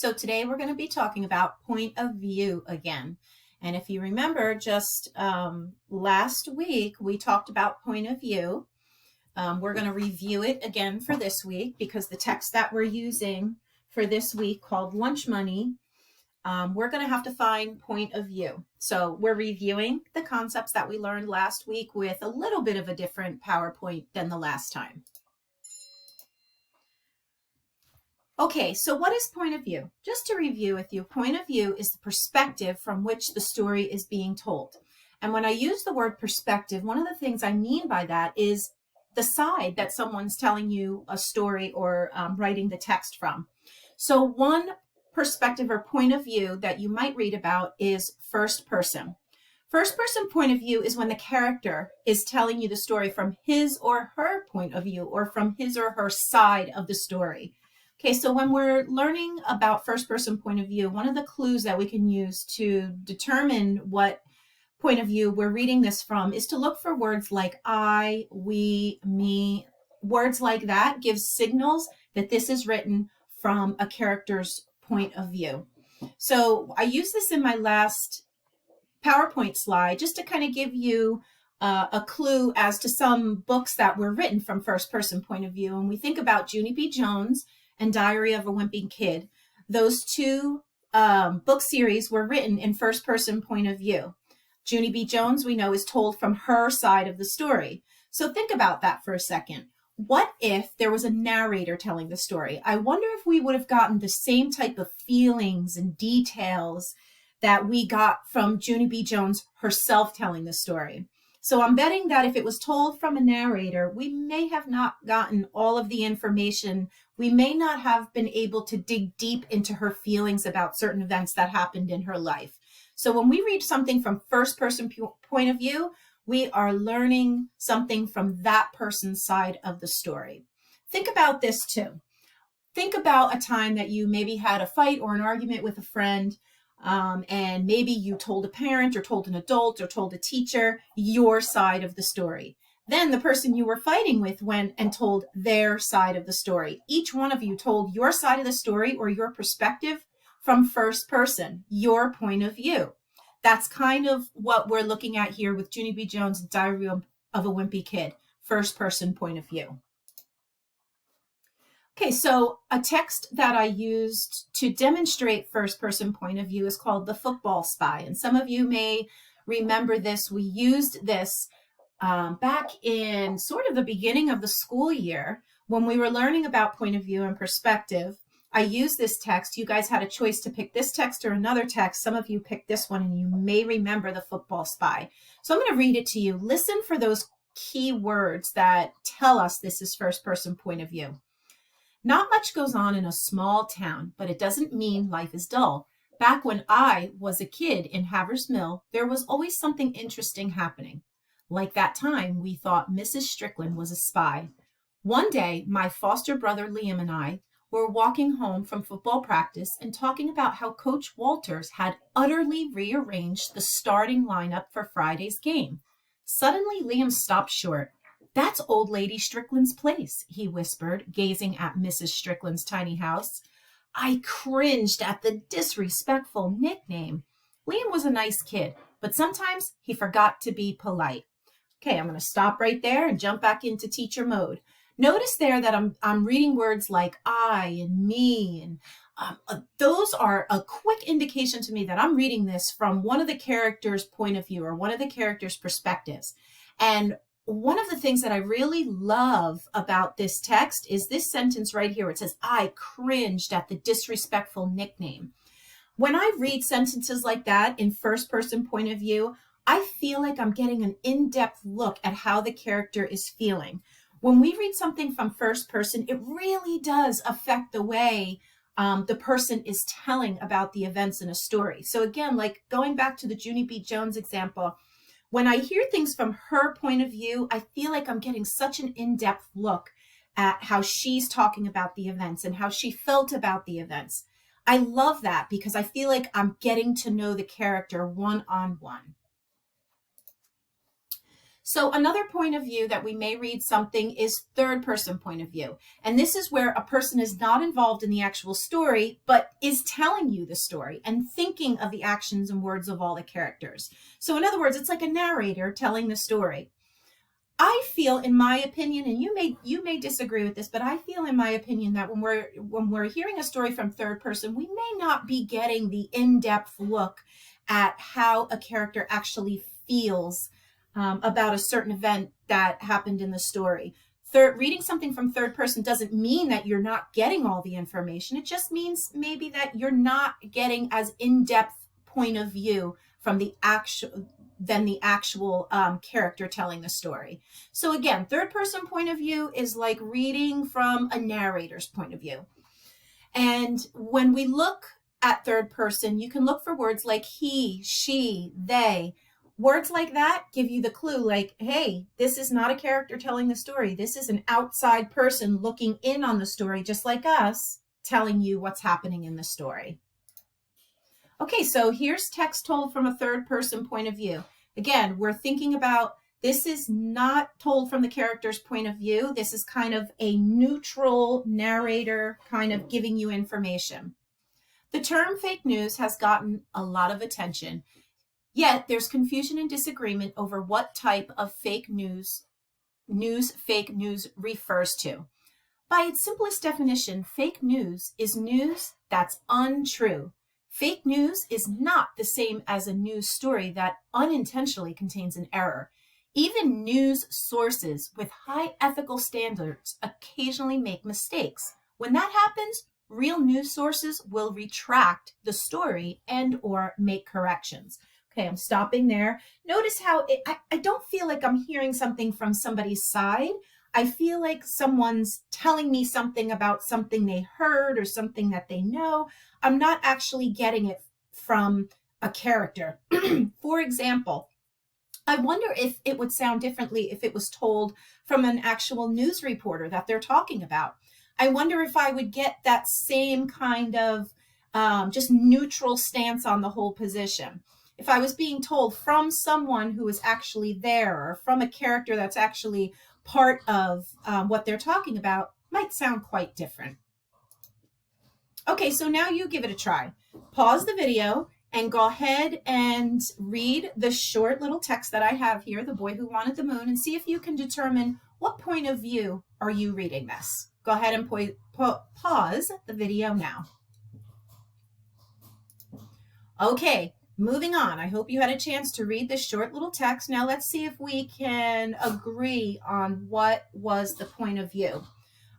So today we're going to be talking about point of view again. And if you remember, just last week we talked about point of view. We're going to review it again for this week because the text that we're using for this week called Lunch Money, we're going to have to find point of view. So we're reviewing the concepts that we learned last week with a little bit of a different PowerPoint than the last time. Okay, so what is point of view? Just to review with you, point of view is the perspective from which the story is being told. And when I use the word perspective, one of the things I mean by that is the side that someone's telling you a story or writing the text from. So one perspective or point of view that you might read about is first person. First person point of view is when the character is telling you the story from his or her point of view or from his or her side of the story. Okay, so when we're learning about first person point of view, one of the clues that we can use to determine what point of view we're reading this from is to look for words like I, we, me. Words like that give signals that this is written from a character's point of view. So I used this in my last PowerPoint slide just to kind of give you a clue as to some books that were written from first person point of view. And we think about Junie B. Jones and Diary of a Wimpy Kid. Those two book series were written in first person point of view. Junie B. Jones, we know, is told from her side of the story. So think about that for a second. What if there was a narrator telling the story? I wonder if we would have gotten the same type of feelings and details that we got from Junie B. Jones herself telling the story. So I'm betting that if it was told from a narrator, we may have not gotten all of the information. We may not have been able to dig deep into her feelings about certain events that happened in her life. So when we read something from first person point of view, we are learning something from that person's side of the story. Think about this too. Think about a time that you maybe had a fight or an argument with a friend. And maybe you told a parent or told an adult or told a teacher your side of the story. Then the person you were fighting with went and told their side of the story. Each one of you told your side of the story or your perspective from first person, your point of view. That's kind of what we're looking at here with Junie B. Jones' Diary of a Wimpy Kid, first person point of view. Okay, so a text that I used to demonstrate first person point of view is called The Football Spy. And some of you may remember this. We used this back in sort of the beginning of the school year when we were learning about point of view and perspective. I used this text. You guys had a choice to pick this text or another text. Some of you picked this one and you may remember The Football Spy. So I'm going to read it to you. Listen for those key words that tell us this is first person point of view. Not much goes on in a small town, but it doesn't mean life is dull. Back when I was a kid in Havers Mill, there was always something interesting happening. Like that time we thought Mrs. Strickland was a spy. One day, my foster brother Liam and I were walking home from football practice and talking about how Coach Walters had utterly rearranged the starting lineup for Friday's game. Suddenly, Liam stopped short. "That's old lady Strickland's place," he whispered, gazing at Mrs. Strickland's tiny house. I cringed at the disrespectful nickname. Liam was a nice kid, but sometimes he forgot to be polite. Okay, I'm going to stop right there and jump back into teacher mode. Notice there that I'm reading words like I and me, and those are a quick indication to me that I'm reading this from one of the characters' point of view or one of the characters' perspectives. And one of the things that I really love about this text is this sentence right here. It says, I cringed at the disrespectful nickname. When I read sentences like that in first person point of view, I feel like I'm getting an in-depth look at how the character is feeling. When we read something from first person, it really does affect the way the person is telling about the events in a story. So again, like going back to the Junie B. Jones example, when I hear things from her point of view, I feel like I'm getting such an in-depth look at how she's talking about the events and how she felt about the events. I love that because I feel like I'm getting to know the character one-on-one. So another point of view that we may read something is third person point of view. And this is where a person is not involved in the actual story, but is telling you the story and thinking of the actions and words of all the characters. So in other words, it's like a narrator telling the story. I feel, in my opinion, and you may disagree with this, but I feel, in my opinion, that when we're hearing a story from third person, we may not be getting the in-depth look at how a character actually feels about a certain event that happened in the story. Reading something from third person doesn't mean that you're not getting all the information. It just means maybe that you're not getting as in-depth point of view from the actual character telling the story. So again, third person point of view is like reading from a narrator's point of view. And when we look at third person, you can look for words like he, she, they. Words like that give you the clue, like, hey, this is not a character telling the story. This is an outside person looking in on the story, just like us, telling you what's happening in the story. Okay, so here's text told from a third person point of view. Again, we're thinking about, this is not told from the character's point of view. This is kind of a neutral narrator kind of giving you information. The term fake news has gotten a lot of attention, yet there's confusion and disagreement over what type of fake news fake news refers to. By its simplest definition, fake news is news that's untrue. Fake news is not the same as a news story that unintentionally contains an error. Even news sources with high ethical standards occasionally make mistakes. When that happens, real news sources will retract the story and or make corrections. Okay, I'm stopping there. Notice how I don't feel like I'm hearing something from somebody's side. I feel like someone's telling me something about something they heard or something that they know. I'm not actually getting it from a character. For example, I wonder if it would sound differently if it was told from an actual news reporter that they're talking about. I wonder if I would get that same kind of just neutral stance on the whole position. If I was being told from someone who is actually there or from a character that's actually part of what they're talking about, might sound quite different. Okay, so now you give it a try. Pause the video and go ahead and read the short little text that I have here, The Boy Who Wanted the Moon, and see if you can determine what point of view are you reading this. Go ahead and pause the video now. Okay, moving on. I hope you had a chance to read this short little text. Now let's see if we can agree on what was the point of view.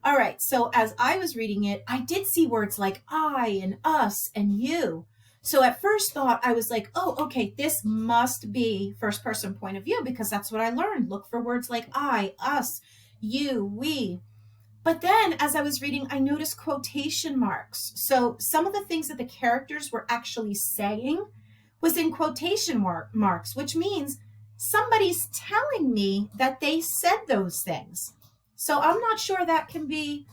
All right, so as I was reading it, I did see words like I and us and you. So at first thought, I was like, oh, okay, this must be first person point of view because that's what I learned. Look for words like I, us, you, we. But then as I was reading, I noticed quotation marks. So some of the things that the characters were actually saying was in quotation marks, which means somebody's telling me that they said those things. So I'm not sure that can be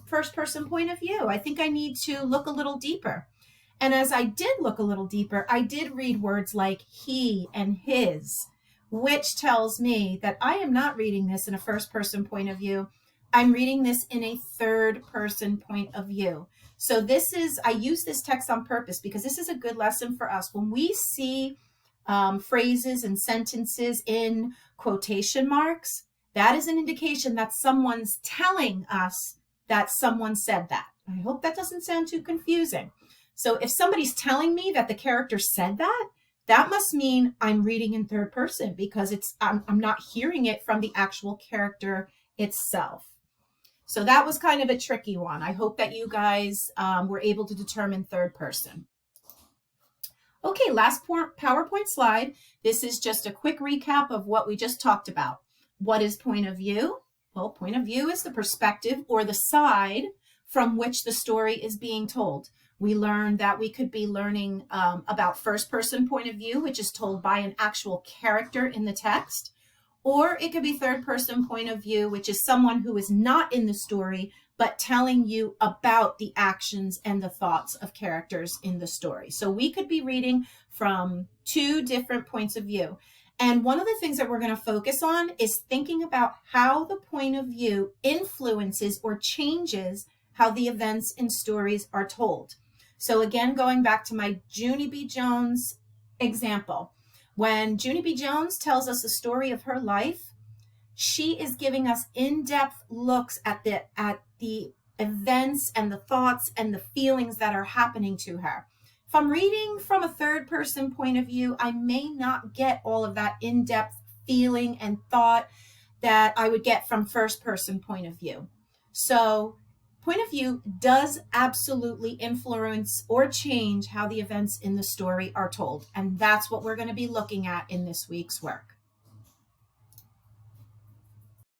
first person point of view. I think I need to look a little deeper. And as I did look a little deeper, I did read words like he and his, which tells me that I am not reading this in a first person point of view. I'm reading this in a third person point of view. So I use this text on purpose because this is a good lesson for us. When we see phrases and sentences in quotation marks, that is an indication that someone's telling us that someone said that. I hope that doesn't sound too confusing. So if somebody's telling me that the character said that, that must mean I'm reading in third person because I'm not hearing it from the actual character itself. So that was kind of a tricky one. I hope that you guys were able to determine third person. Okay, last PowerPoint slide. This is just a quick recap of what we just talked about. What is point of view? Well, point of view is the perspective or the side from which the story is being told. We learned that we could be learning about first person point of view, which is told by an actual character in the text. Or it could be third person point of view, which is someone who is not in the story, but telling you about the actions and the thoughts of characters in the story. So we could be reading from two different points of view. And one of the things that we're going to focus on is thinking about how the point of view influences or changes how the events in stories are told. So again, going back to my Junie B. Jones example, when Junie B. Jones tells us the story of her life, she is giving us in-depth looks at the events and the thoughts and the feelings that are happening to her. If I'm reading from a third person point of view, I may not get all of that in-depth feeling and thought that I would get from first person point of view. So point of view does absolutely influence or change how the events in the story are told. And that's what we're going to be looking at in this week's work.